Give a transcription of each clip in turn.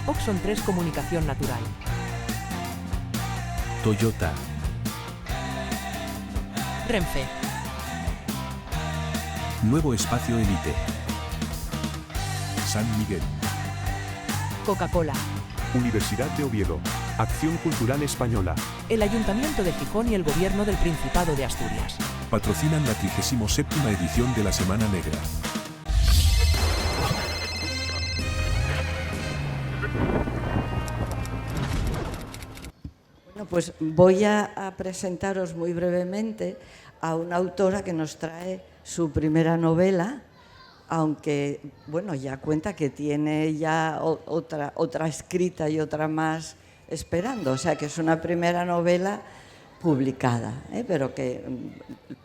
Oxon 3 Comunicación Natural. Toyota. Renfe. Nuevo Espacio Elite. San Miguel. Coca-Cola. Universidad de Oviedo. Acción Cultural Española. El Ayuntamiento de Gijón y el Gobierno del Principado de Asturias. Patrocinan la 37ª edición de la Semana Negra. Bueno, pues voy a presentaros muy brevemente a una autora que nos trae su primera novela, aunque bueno, ya cuenta que tiene ya otra escrita y otra más esperando, o sea que es una primera novela publicada, pero que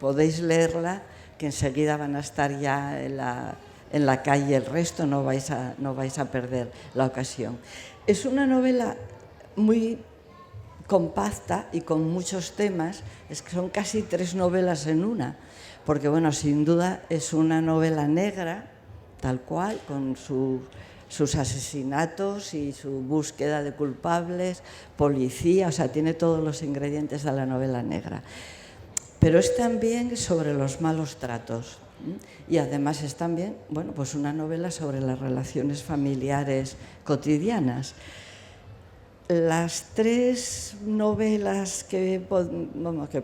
podéis leerla, que enseguida van a estar ya en la calle el resto, no vais a perder la ocasión. Es una novela muy compacta y con muchos temas, es que son casi 3 novelas en una, porque bueno, sin duda es una novela negra, tal cual, con sus asesinatos y su búsqueda de culpables, policía, o sea, tiene todos los ingredientes de la novela negra. Pero es también sobre los malos tratos y además es también, bueno, pues una novela sobre las relaciones familiares cotidianas. Las 3 novelas que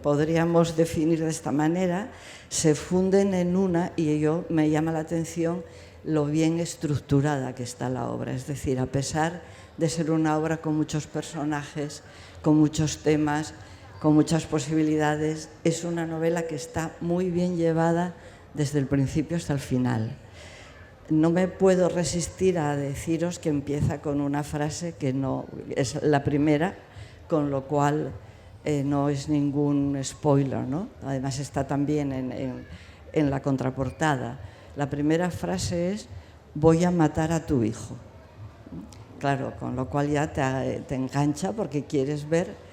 podríamos definir de esta manera se funden en una, y me llama la atención lo bien estructurada que está la obra. Es decir, a pesar de ser una obra con muchos personajes, con muchos temas, con muchas posibilidades, es una novela que está muy bien llevada desde el principio hasta el final. No me puedo resistir a deciros que empieza con una frase que no es la primera, con lo cual no es ningún spoiler, ¿no? Además está también en la contraportada. La primera frase es: voy a matar a tu hijo. Claro, con lo cual ya te engancha porque quieres ver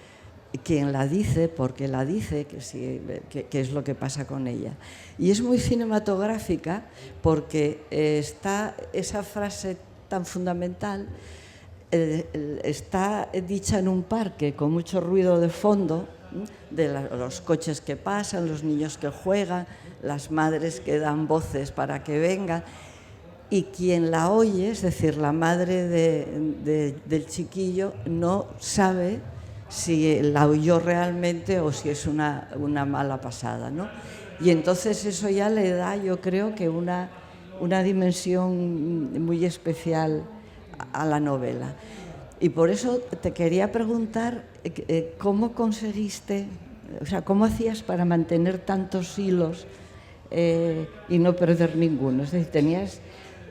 quién la dice, por qué la dice, qué es lo que pasa con ella. Y es muy cinematográfica porque está esa frase tan fundamental, está dicha en un parque con mucho ruido de fondo, de los coches que pasan, los niños que juegan, las madres que dan voces para que vengan, y quien la oye, es decir, la madre del chiquillo, no sabe si la oyó realmente o si es una mala pasada, ¿no? Y entonces eso ya le da, yo creo que una dimensión muy especial a la novela. Y por eso te quería preguntar cómo conseguiste, o sea, cómo hacías para mantener tantos hilos y no perder ninguno. Es decir, tenías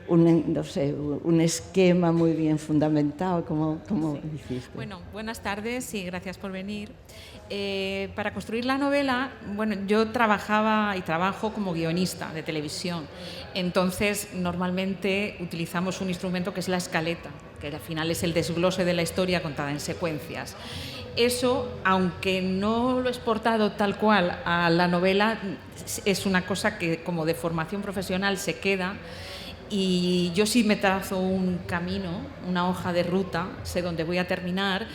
un esquema muy bien fundamentado, ¿cómo hiciste? Bueno, buenas tardes y gracias por venir. Para construir la novela, bueno, yo trabajaba y trabajo como guionista de televisión, entonces normalmente utilizamos un instrumento que es la escaleta, que al final es el desglose de la historia contada en secuencias. Eso, aunque no lo he exportado tal cual a la novela, es una cosa que como de formación profesional se queda. Y yo sí me trazo un camino, una hoja de ruta, sé dónde voy a terminar,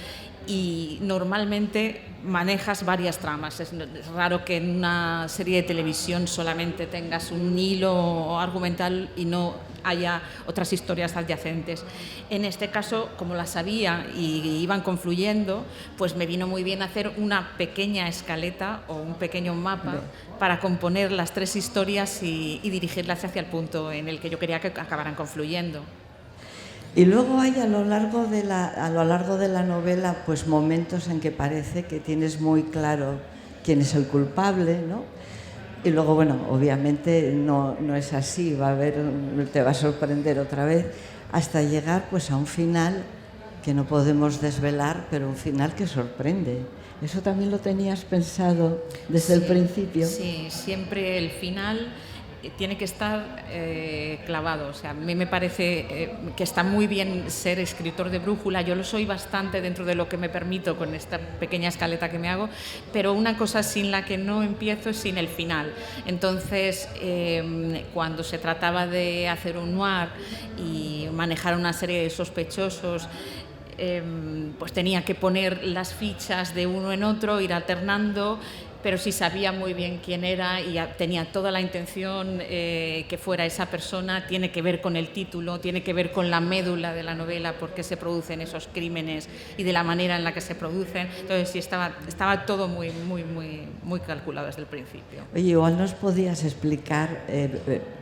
y normalmente manejas varias tramas. Es raro que en una serie de televisión solamente tengas un hilo argumental y no haya otras historias adyacentes. En este caso, como las había y iban confluyendo, pues me vino muy bien hacer una pequeña escaleta o un pequeño mapa para componer las 3 historias y dirigirlas hacia el punto en el que yo quería que acabaran confluyendo. Y luego hay a lo largo de la novela pues momentos en que parece que tienes muy claro quién es el culpable, ¿no? Y luego, bueno, obviamente no es así, te va a sorprender otra vez, hasta llegar pues a un final que no podemos desvelar, pero un final que sorprende. ¿Eso también lo tenías pensado desde el principio? Sí, siempre el final tiene que estar clavado. O sea, a mí me parece que está muy bien ser escritor de brújula. Yo lo soy bastante dentro de lo que me permito con esta pequeña escaleta que me hago, pero una cosa sin la que no empiezo es sin el final. Entonces, cuando se trataba de hacer un noir y manejar una serie de sospechosos, pues tenía que poner las fichas de uno en otro, ir alternando, pero si sabía muy bien quién era y tenía toda la intención que fuera esa persona. Tiene que ver con el título, tiene que ver con la médula de la novela, por qué se producen esos crímenes y de la manera en la que se producen. Entonces sí, estaba todo muy calculado desde el principio. Oye, igual nos podías explicar,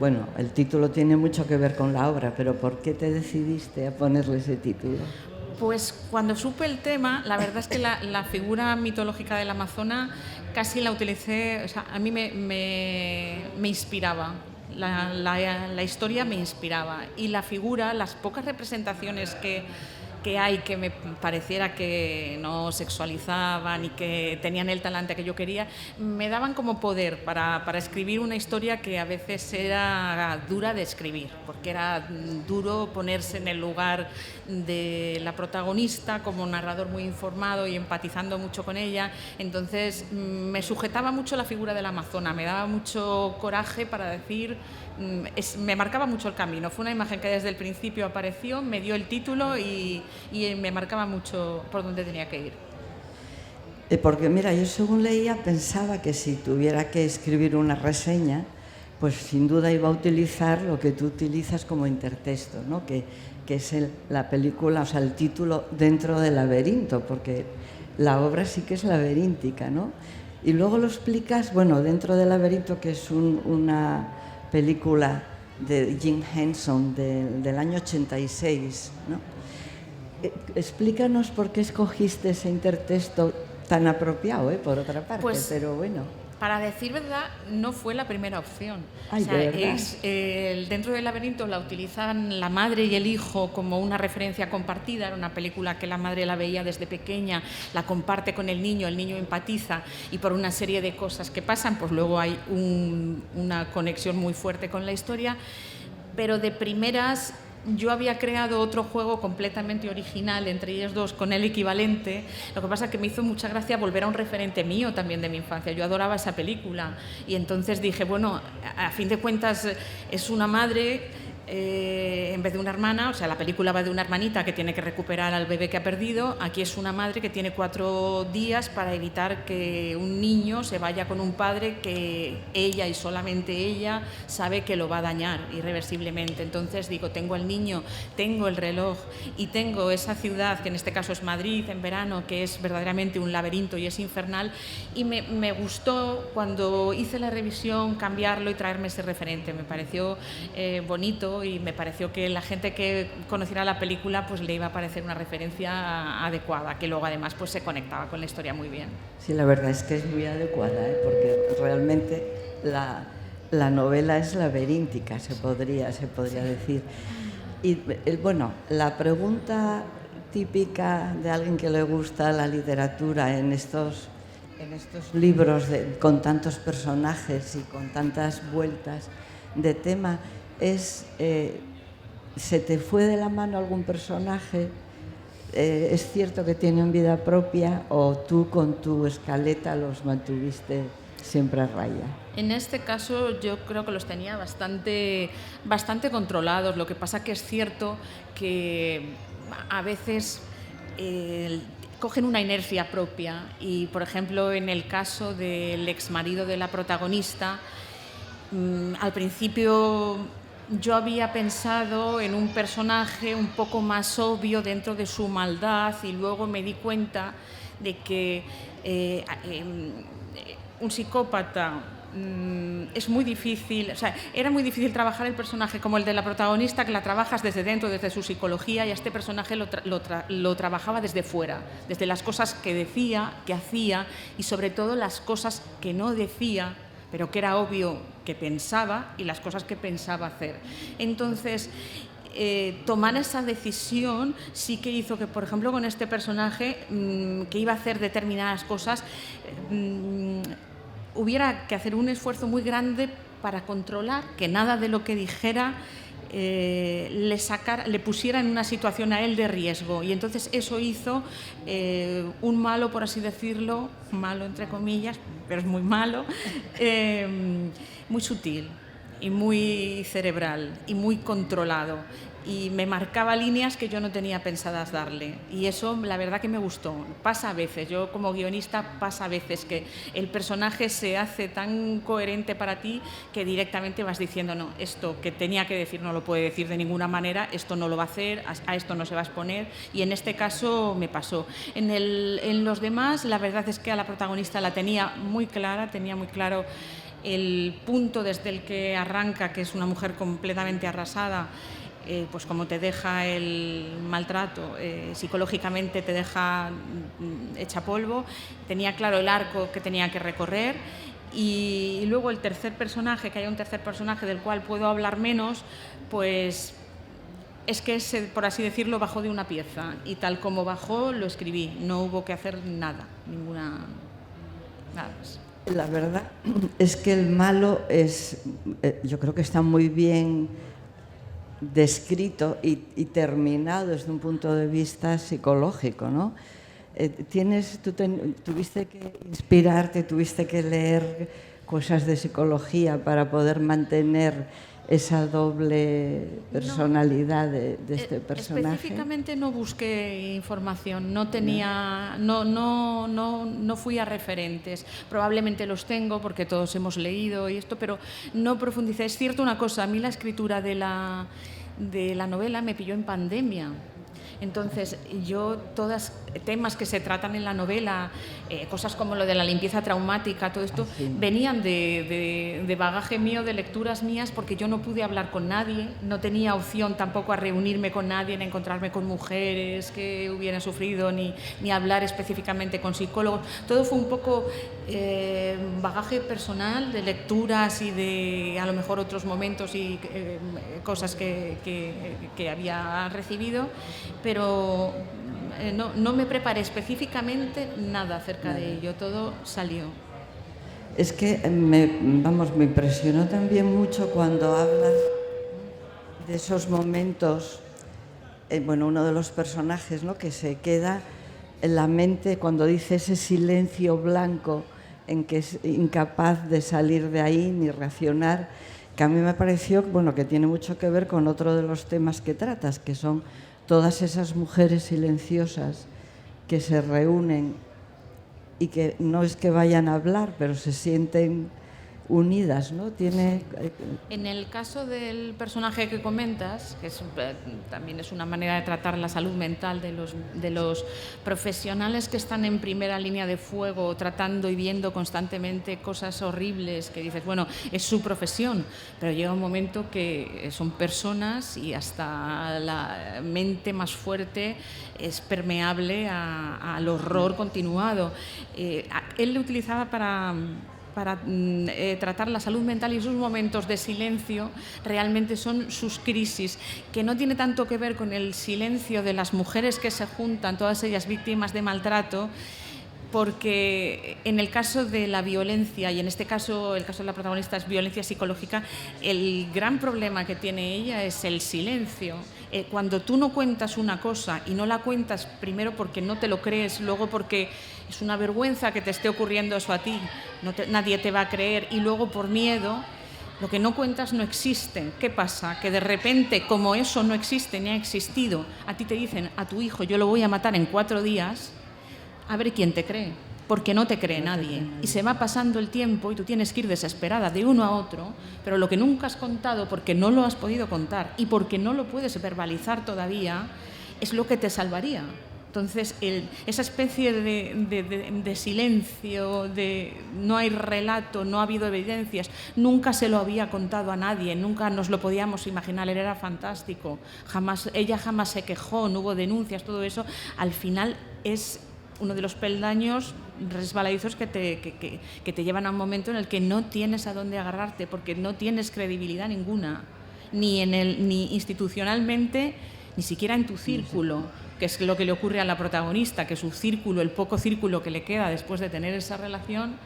bueno, el título tiene mucho que ver con la obra, pero ¿por qué te decidiste a ponerle ese título? Pues cuando supe el tema, la verdad es que la figura mitológica del Amazonas casi la utilicé, o sea, a mí me inspiraba, la historia me inspiraba, y la figura, las pocas representaciones que hay que me pareciera que no sexualizaban y que tenían el talante que yo quería, me daban como poder para escribir una historia que a veces era dura de escribir, porque era duro ponerse en el lugar de la protagonista como narrador muy informado y empatizando mucho con ella. Entonces me sujetaba mucho la figura del Amazona, me daba mucho coraje para decir, me marcaba mucho el camino. Fue una imagen que desde el principio apareció, me dio el título y me marcaba mucho por dónde tenía que ir. Porque mira, yo según leía pensaba que si tuviera que escribir una reseña, pues sin duda iba a utilizar lo que tú utilizas como intertexto, ¿no? Que es la película, o sea, el título Dentro del laberinto, porque la obra sí que es laberíntica, ¿no? Y luego lo explicas, bueno, Dentro del laberinto, que es una película de Jim Henson del año 86, ¿no? Explícanos por qué escogiste ese intertexto tan apropiado, por otra parte, pues, pero bueno. Para decir verdad, no fue la primera opción. Ay, o sea, ¿de verdad? Dentro del laberinto la utilizan la madre y el hijo como una referencia compartida. Era una película que la madre la veía desde pequeña, la comparte con el niño empatiza, y por una serie de cosas que pasan, pues luego hay una conexión muy fuerte con la historia. Pero de primeras yo había creado otro juego completamente original entre ellos dos con el equivalente. Lo que pasa es que me hizo mucha gracia volver a un referente mío también de mi infancia. Yo adoraba esa película y entonces dije, bueno, a fin de cuentas es una madre en vez de una hermana. O sea, la película va de una hermanita que tiene que recuperar al bebé que ha perdido. Aquí es una madre que tiene 4 días para evitar que un niño se vaya con un padre que ella y solamente ella sabe que lo va a dañar irreversiblemente. Entonces digo, tengo al niño, tengo el reloj y tengo esa ciudad, que en este caso es Madrid en verano, que es verdaderamente un laberinto y es infernal, y me gustó cuando hice la revisión cambiarlo y traerme ese referente. Me pareció bonito, y me pareció que la gente que conociera la película pues le iba a parecer una referencia adecuada, que luego además pues se conectaba con la historia muy bien. Sí, la verdad es que es muy adecuada, porque realmente la novela es laberíntica, se podría decir. Y bueno, la pregunta típica de alguien que le gusta la literatura en estos libros con tantos personajes y con tantas vueltas de tema es, ¿se te fue de la mano algún personaje? ¿Es cierto que tienen vida propia o tú con tu escaleta los mantuviste siempre a raya? En este caso yo creo que los tenía bastante controlados. Lo que pasa que es cierto que a veces cogen una inercia propia y, por ejemplo, en el caso del exmarido de la protagonista, al principio yo había pensado en un personaje un poco más obvio dentro de su maldad, y luego me di cuenta de que un psicópata es muy difícil, o sea, era muy difícil trabajar el personaje como el de la protagonista, que la trabajas desde dentro, desde su psicología, y a este personaje lo trabajaba desde fuera, desde las cosas que decía, que hacía, y sobre todo las cosas que no decía, pero que era obvio que pensaba, y las cosas que pensaba hacer. Entonces, tomar esa decisión sí que hizo que, por ejemplo, con este personaje que iba a hacer determinadas cosas, hubiera que hacer un esfuerzo muy grande para controlar que nada de lo que dijera le pusiera en una situación a él de riesgo, y entonces eso hizo un malo, por así decirlo, malo entre comillas, pero es muy malo, muy sutil y muy cerebral y muy controlado, y me marcaba líneas que yo no tenía pensadas darle, y eso la verdad que me gustó. Pasa a veces, yo como guionista pasa a veces que el personaje se hace tan coherente para ti que directamente vas diciendo, no, esto que tenía que decir no lo puede decir de ninguna manera, esto no lo va a hacer, a esto no se va a exponer, y en este caso me pasó. En los demás la verdad es que a la protagonista la tenía muy clara, tenía muy claro el punto desde el que arranca, que es una mujer completamente arrasada, pues como te deja el maltrato, psicológicamente te deja hecha polvo. Tenía claro el arco que tenía que recorrer, y luego el tercer personaje, que haya un tercer personaje del cual puedo hablar menos, pues es que ese, por así decirlo, bajó de una pieza, y tal como bajó lo escribí, no hubo que hacer nada más. La verdad es que el malo es, yo creo que está muy bien descrito y terminado desde un punto de vista psicológico, ¿no? Tuviste que inspirarte, tuviste que leer cosas de psicología para poder mantener esa doble personalidad de este personaje. Específicamente no busqué información, no tenía, no fui a referentes. Probablemente los tengo porque todos hemos leído y esto, pero no profundicé. Es cierto una cosa, a mí la escritura de la novela me pilló en pandemia. Entonces, yo, todos temas que se tratan en la novela, cosas como lo de la limpieza traumática, todo esto, venían de bagaje mío, de lecturas mías, porque yo no pude hablar con nadie, no tenía opción tampoco a reunirme con nadie, ni a encontrarme con mujeres que hubieran sufrido, ni hablar específicamente con psicólogos. Todo fue un poco bagaje personal, de lecturas y de, a lo mejor, otros momentos y cosas que había recibido, pero no me preparé específicamente nada acerca de ello, todo salió. Es que me impresionó también mucho cuando hablas de esos momentos, uno de los personajes, ¿no?, que se queda en la mente cuando dice ese silencio blanco en que es incapaz de salir de ahí ni reaccionar, que a mí me pareció que tiene mucho que ver con otro de los temas que tratas, que son todas esas mujeres silenciosas que se reúnen y que no es que vayan a hablar, pero se sienten unidas, ¿no? En el caso del personaje que comentas, que también es una manera de tratar la salud mental de los profesionales que están en primera línea de fuego, tratando y viendo constantemente cosas horribles, que dices, bueno, es su profesión, pero llega un momento que son personas y hasta la mente más fuerte es permeable al horror continuado. Él lo utilizaba para tratar la salud mental, y esos momentos de silencio realmente son sus crisis, que no tiene tanto que ver con el silencio de las mujeres que se juntan, todas ellas víctimas de maltrato, porque en el caso de la violencia, y en este caso el caso de la protagonista es violencia psicológica, el gran problema que tiene ella es el silencio. Cuando tú no cuentas una cosa, y no la cuentas primero porque no te lo crees, luego porque es una vergüenza que te esté ocurriendo eso a ti, nadie te va a creer, y luego por miedo, lo que no cuentas no existe. ¿Qué pasa? Que de repente, como eso no existe ni ha existido, a ti te dicen, a tu hijo yo lo voy a matar en 4 días, a ver quién te cree, porque no te cree nadie. Y se va pasando el tiempo y tú tienes que ir desesperada de uno a otro, pero lo que nunca has contado, porque no lo has podido contar y porque no lo puedes verbalizar todavía, es lo que te salvaría. Entonces, esa especie de silencio, de no hay relato, no ha habido evidencias, nunca se lo había contado a nadie, nunca nos lo podíamos imaginar, él era fantástico, ella jamás se quejó, no hubo denuncias, todo eso, al final es uno de los peldaños resbaladizos que te llevan a un momento en el que no tienes a dónde agarrarte, porque no tienes credibilidad ninguna, ni institucionalmente, ni siquiera en tu círculo, que es lo que le ocurre a la protagonista, que su círculo, el poco círculo que le queda después de tener esa relación,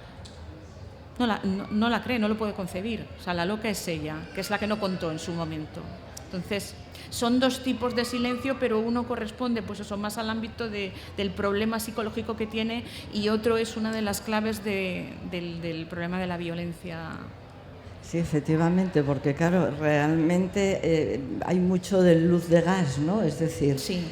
no la cree, no lo puede concebir. O sea, la loca es ella, que es la que no contó en su momento. Entonces, son dos tipos de silencio, pero uno corresponde pues eso, más al ámbito del problema psicológico que tiene, y otro es una de las claves del problema de la violencia. Sí, efectivamente, porque claro, realmente hay mucho de luz de gas, ¿no? Es decir, sí,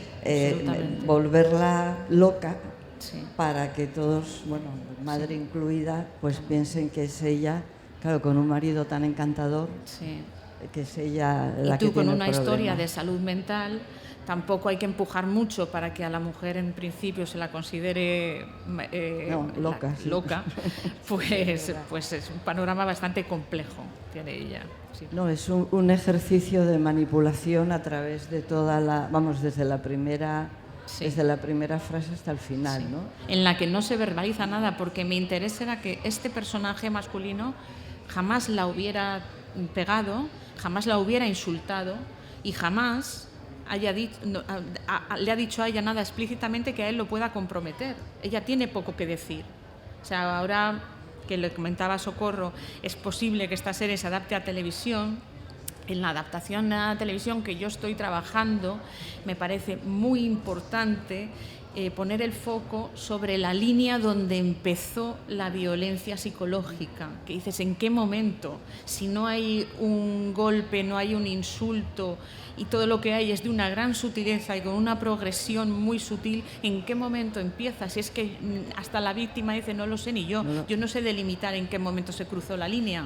volverla loca, sí, para que todos, bueno, madre incluida, pues piensen que es ella, claro, con un marido tan encantador. Sí. Que es ella la y tú que con tiene una el problema. historia de salud mental, tampoco hay que empujar mucho para que a la mujer en principio se la considere loca. Sí. Loca, pues es un panorama bastante complejo, tiene ella. Sí. No, es un ejercicio de manipulación a través de toda la, vamos, desde la primera frase hasta el final, sí, ¿no? En la que no se verbaliza nada, porque mi interés era que este personaje masculino jamás la hubiera pegado, jamás la hubiera insultado y jamás le ha dicho a ella nada explícitamente que a él lo pueda comprometer. Ella tiene poco que decir. O sea, ahora que le comentaba Socorro, es posible que esta serie se adapte a televisión. En la adaptación a televisión que yo estoy trabajando, me parece muy importante poner el foco sobre la línea donde empezó la violencia psicológica, que dices, ¿en qué momento? Si no hay un golpe, no hay un insulto y todo lo que hay es de una gran sutileza y con una progresión muy sutil, ¿en qué momento empieza? Si es que hasta la víctima dice, no lo sé ni yo, yo no sé delimitar en qué momento se cruzó la línea.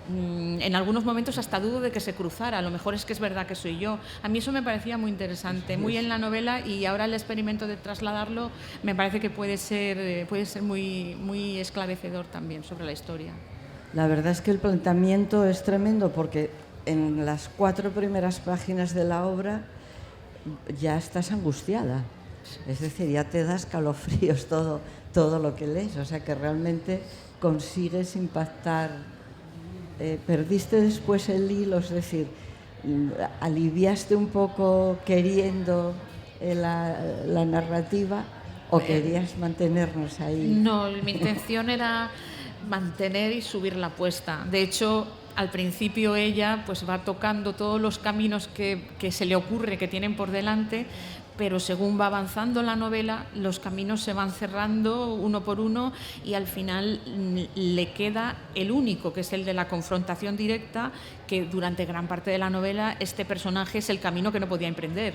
En algunos momentos hasta dudo de que se cruzara, a lo mejor es que es verdad que soy yo. A mí eso me parecía muy interesante, muy en la novela, y ahora el experimento de trasladarlo me parece que puede ser muy, muy esclarecedor también sobre la historia. La verdad es que el planteamiento es tremendo, porque en las 4 primeras páginas de la obra ya estás angustiada, es decir, ya te da escalofríos todo lo que lees, o sea que realmente consigues impactar. Perdiste después el hilo, es decir, aliviaste un poco queriendo la narrativa, o querías mantenernos ahí. No, mi intención era mantener y subir la apuesta. De hecho, al principio ella pues va tocando todos los caminos que se le ocurre que tienen por delante, pero según va avanzando la novela, los caminos se van cerrando uno por uno y al final le queda el único, que es el de la confrontación directa, que durante gran parte de la novela este personaje es el camino que no podía emprender,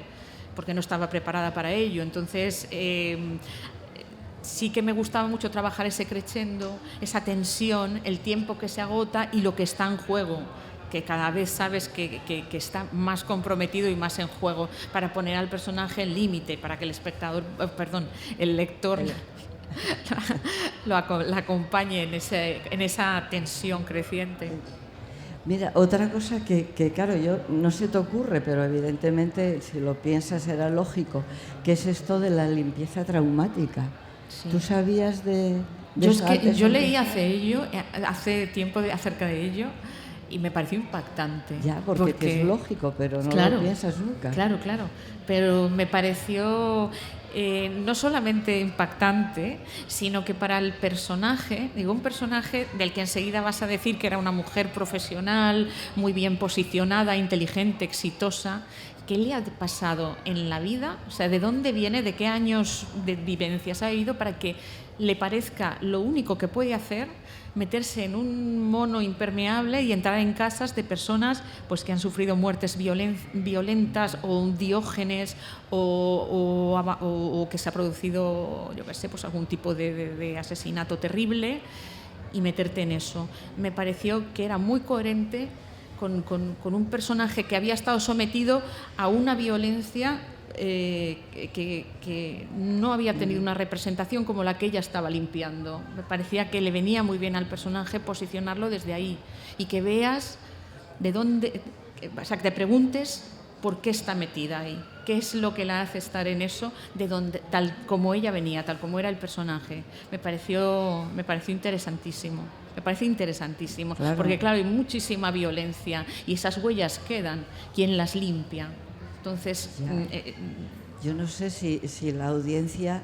porque no estaba preparada para ello. Entonces, sí que me gustaba mucho trabajar ese crescendo, esa tensión, el tiempo que se agota y lo que está en juego, que cada vez sabes que está más comprometido y más en juego, para poner al personaje en límite, para que el lector la acompañe en esa tensión creciente. Mira, otra cosa que claro, no se te ocurre, pero evidentemente si lo piensas era lógico, que es esto de la limpieza traumática. Sí. ¿Tú sabías de yo leí hace tiempo acerca de ello, y me pareció impactante. Ya, porque es lógico, pero no lo piensas nunca. Claro, pero me pareció no solamente impactante, sino que para el personaje, un personaje del que enseguida vas a decir que era una mujer profesional, muy bien posicionada, inteligente, exitosa, ¿qué le ha pasado en la vida? O sea, ¿de dónde viene, de qué años de vivencias ha vivido para que le parezca lo único que puede hacer meterse en un mono impermeable y entrar en casas de personas pues que han sufrido muertes violentas o Diógenes o que se ha producido, yo qué sé, pues algún tipo de asesinato terrible, y meterte en eso? Me pareció que era muy coherente con un personaje que había estado sometido a una violencia que no había tenido una representación como la que ella estaba limpiando. Me parecía que le venía muy bien al personaje posicionarlo desde ahí, y que veas de dónde, o sea, que te preguntes por qué está metida ahí, qué es lo que la hace estar en eso, de donde, tal como ella venía, tal como era el personaje. Me pareció interesantísimo. Me parece interesantísimo, claro. Porque claro, hay muchísima violencia y esas huellas quedan. ¿Quién las limpia? Entonces, yo no sé si la audiencia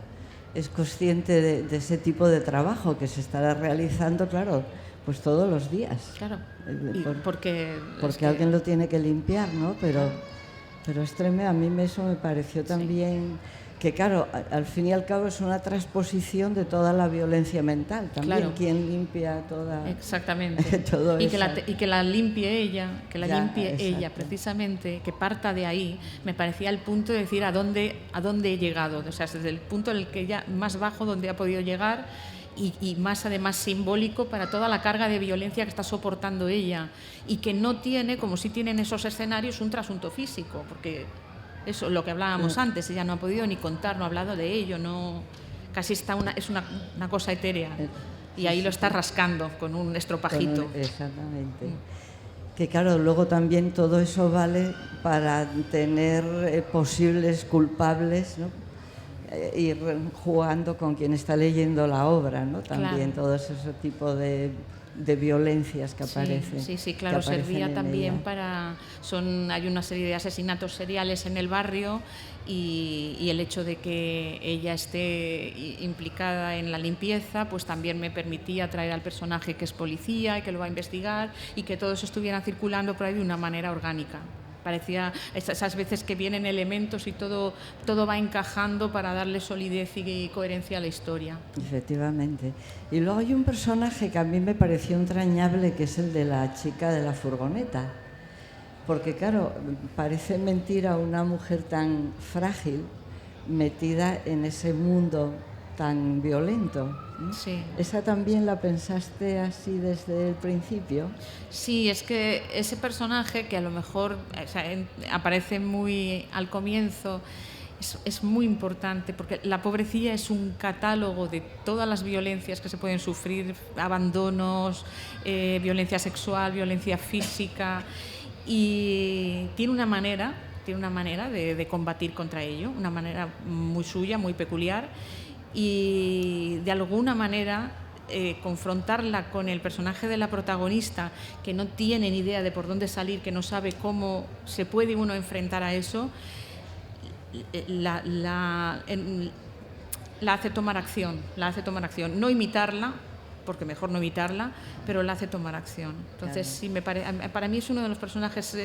es consciente de ese tipo de trabajo que se estará realizando, claro, pues todos los días. Claro, Porque es que alguien lo tiene que limpiar, ¿no? Pero es tremendo. A mí eso me pareció también que, claro, al fin y al cabo es una transposición de toda la violencia mental. También Claro. quien limpia toda... Exactamente. todo y, eso. que la limpie ella, Exacto. precisamente, que parta de ahí, me parecía el punto de decir a dónde he llegado. O sea, desde el punto en el que ella más bajo donde ha podido llegar y más además simbólico para toda la carga de violencia que está soportando ella y que no tiene, como sí tienen esos escenarios, un trasunto físico, porque eso, lo que hablábamos antes, ella no ha podido ni contar, no ha hablado de ello, casi es una cosa etérea y ahí lo está rascando con un estropajito. Exactamente. Que claro, luego también todo eso vale para tener posibles culpables, ¿no? Ir jugando con quien está leyendo la obra, ¿no? También Claro. todo ese tipo de violencias que aparecen. Sí, claro, que aparecen servía en también ella. hay una serie de asesinatos seriales en el barrio y el hecho de que ella esté implicada en la limpieza, pues también me permitía traer al personaje que es policía y que lo va a investigar y que todos estuvieran circulando por ahí de una manera orgánica. Parecía esas veces que vienen elementos y todo va encajando para darle solidez y coherencia a la historia. Efectivamente. Y luego hay un personaje que a mí me pareció entrañable, que es el de la chica de la furgoneta. Porque claro, parece mentira una mujer tan frágil metida en ese mundo tan violento, ¿no? Sí. ¿Esa también la pensaste así desde el principio? Sí, es que ese personaje que a lo mejor aparece muy al comienzo es muy importante porque la pobrecilla es un catálogo de todas las violencias que se pueden sufrir, abandonos, violencia sexual, violencia física, y tiene una manera de combatir contra ello, una manera muy suya, muy peculiar, y de alguna manera confrontarla con el personaje de la protagonista, que no tiene ni idea de por dónde salir, que no sabe cómo se puede uno enfrentar a eso, la hace tomar acción, no imitarla, porque mejor no imitarla, pero la hace tomar acción. Entonces, sí, para mí es uno de los personajes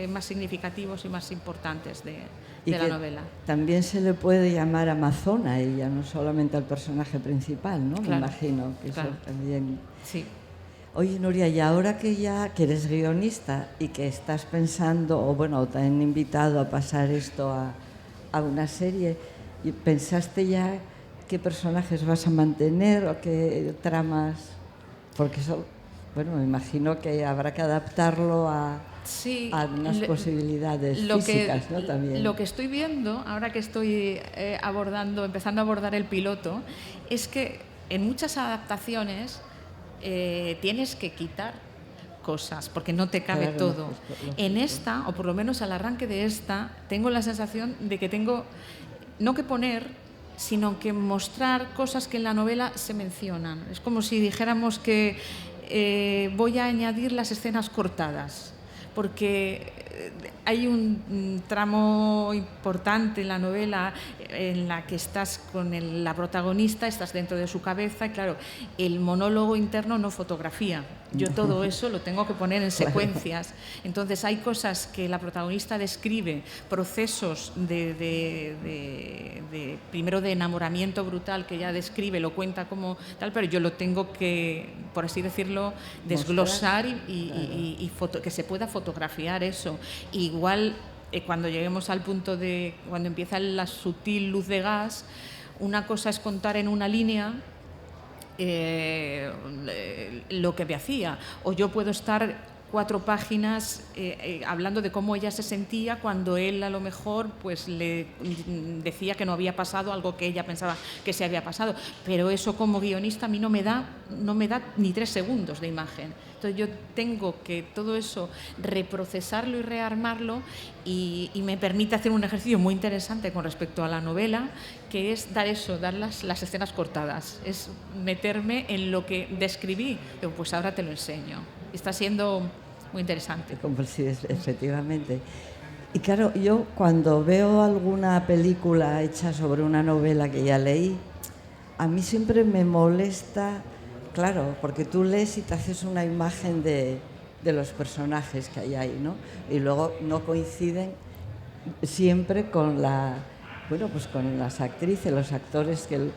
más significativos y más importantes de la novela. También se le puede llamar Amazona a ella, no solamente al personaje principal, ¿no? Claro, Me imagino que claro. eso también... Sí. Oye, Nuria, y ahora que eres guionista y que estás pensando, o te han invitado a pasar esto a una serie, ¿pensaste ya qué personajes vas a mantener o qué tramas? Porque eso, me imagino que habrá que adaptarlo a unas posibilidades físicas, ¿no? También. Lo que estoy viendo, ahora que estoy empezando a abordar el piloto, es que en muchas adaptaciones tienes que quitar cosas, porque no te cabe todo. En esta, o por lo menos al arranque de esta, tengo la sensación de que tengo no que poner, sino que mostrar cosas que en la novela se mencionan. Es como si dijéramos que voy a añadir las escenas cortadas, porque hay un tramo importante en la novela en la que estás con la protagonista, estás dentro de su cabeza y claro, el monólogo interno no fotografía. Yo todo eso lo tengo que poner en secuencias. Entonces hay cosas que la protagonista describe, procesos primero de enamoramiento brutal que ella describe, lo cuenta como tal, pero yo lo tengo que, por así decirlo, desglosar y que se pueda fotografiar eso. Igual cuando lleguemos al punto de cuando empieza la sutil luz de gas, una cosa es contar en una línea lo que me hacía, o yo puedo estar 4 páginas hablando de cómo ella se sentía cuando él a lo mejor pues le decía que no había pasado algo que ella pensaba que se había pasado, pero eso como guionista a mí no me da ni 3 segundos de imagen. Entonces yo tengo que todo eso reprocesarlo y rearmarlo y me permite hacer un ejercicio muy interesante con respecto a la novela, que es dar las escenas cortadas, es meterme en lo que describí, pero pues ahora te lo enseño. Está siendo muy interesante. Sí, efectivamente. Y claro, yo cuando veo alguna película hecha sobre una novela que ya leí, a mí siempre me molesta claro, porque tú lees y te haces una imagen de los personajes que hay ahí, ¿no? Y luego no coinciden siempre con pues con las actrices, los actores que...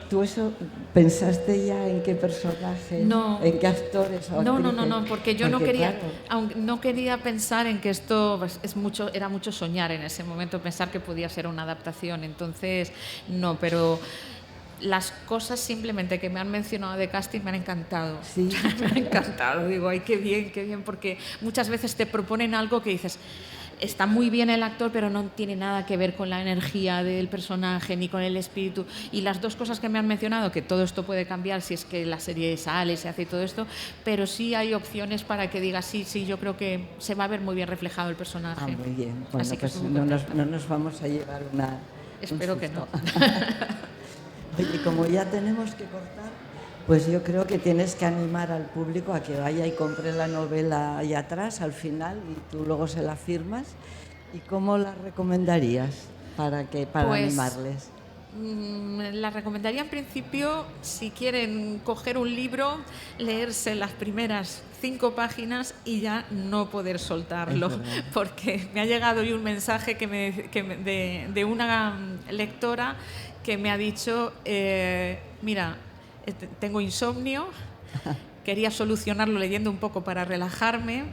¿Tú eso pensaste ya en qué personaje, no, en qué actores o actrices? No, porque yo no quería, claro, aunque no quería pensar en que esto pues, era mucho soñar en ese momento, pensar que podía ser una adaptación, entonces no, pero las cosas simplemente que me han mencionado de casting me han encantado. Sí. Me han encantado, digo, ay, qué bien, porque muchas veces te proponen algo que dices, está muy bien el actor, pero no tiene nada que ver con la energía del personaje ni con el espíritu. Y las dos cosas que me han mencionado, que todo esto puede cambiar si es que la serie sale, se hace y todo esto, pero sí hay opciones para que digas, sí, yo creo que se va a ver muy bien reflejado el personaje. Ah, muy bien. Bueno, así que pues no nos vamos a llevar una... Espero que no. Oye, como ya tenemos que cortar, pues yo creo que tienes que animar al público a que vaya y compre la novela ahí atrás, al final, y tú luego se la firmas. ¿Y cómo la recomendarías para Pues, animarles? La recomendaría en principio, si quieren coger un libro, leerse las primeras 5 páginas y ya no poder soltarlo, porque me ha llegado hoy un mensaje de una lectora que me ha dicho, mira, tengo insomnio, quería solucionarlo leyendo un poco para relajarme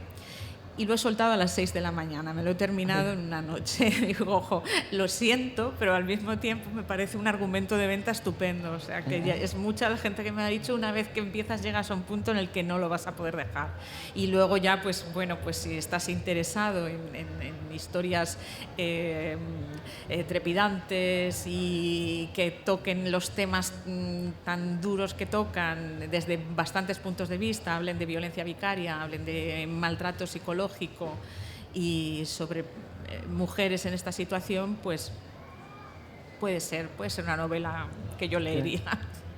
y lo he soltado a las 6 de la mañana, me lo he terminado en una noche. Digo, ojo, lo siento, pero al mismo tiempo me parece un argumento de venta estupendo. O sea, que ya es mucha la gente que me ha dicho, una vez que empiezas llegas a un punto en el que no lo vas a poder dejar. Y luego ya, pues bueno, pues si estás interesado en historias trepidantes y que toquen los temas tan duros que tocan desde bastantes puntos de vista, hablen de violencia vicaria, hablen de maltrato psicológico y sobre mujeres en esta situación, pues puede ser una novela que yo leería.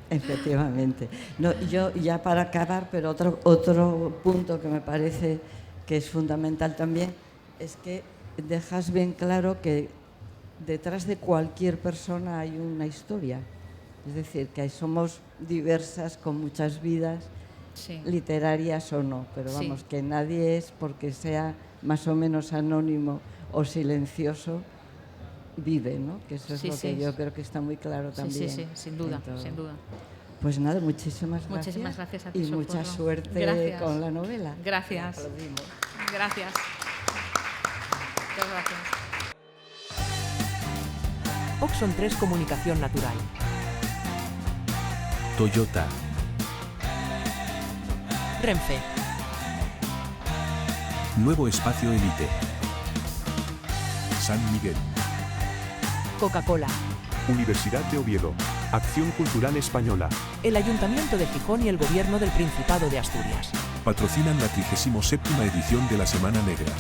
Efectivamente. No, yo ya para acabar, pero otro punto que me parece que es fundamental también es que dejas bien claro que detrás de cualquier persona hay una historia. Es decir, que somos diversas, con muchas vidas, sí, literarias o no, pero vamos, sí, que nadie es porque sea más o menos anónimo o silencioso, vive, ¿no? Que eso es lo que yo creo que está muy claro también. Sí, sin duda, sin duda. Pues nada, muchísimas gracias. Muchísimas gracias a ti, y Socorro. Mucha suerte con la novela. Gracias. Gracias. Muchas gracias. Oxon 3 Comunicación Natural. Toyota. Renfe. Nuevo Espacio Elite. San Miguel. Coca-Cola. Universidad de Oviedo. Acción Cultural Española. El Ayuntamiento de Gijón y el Gobierno del Principado de Asturias. Patrocinan la 37ª edición de la Semana Negra.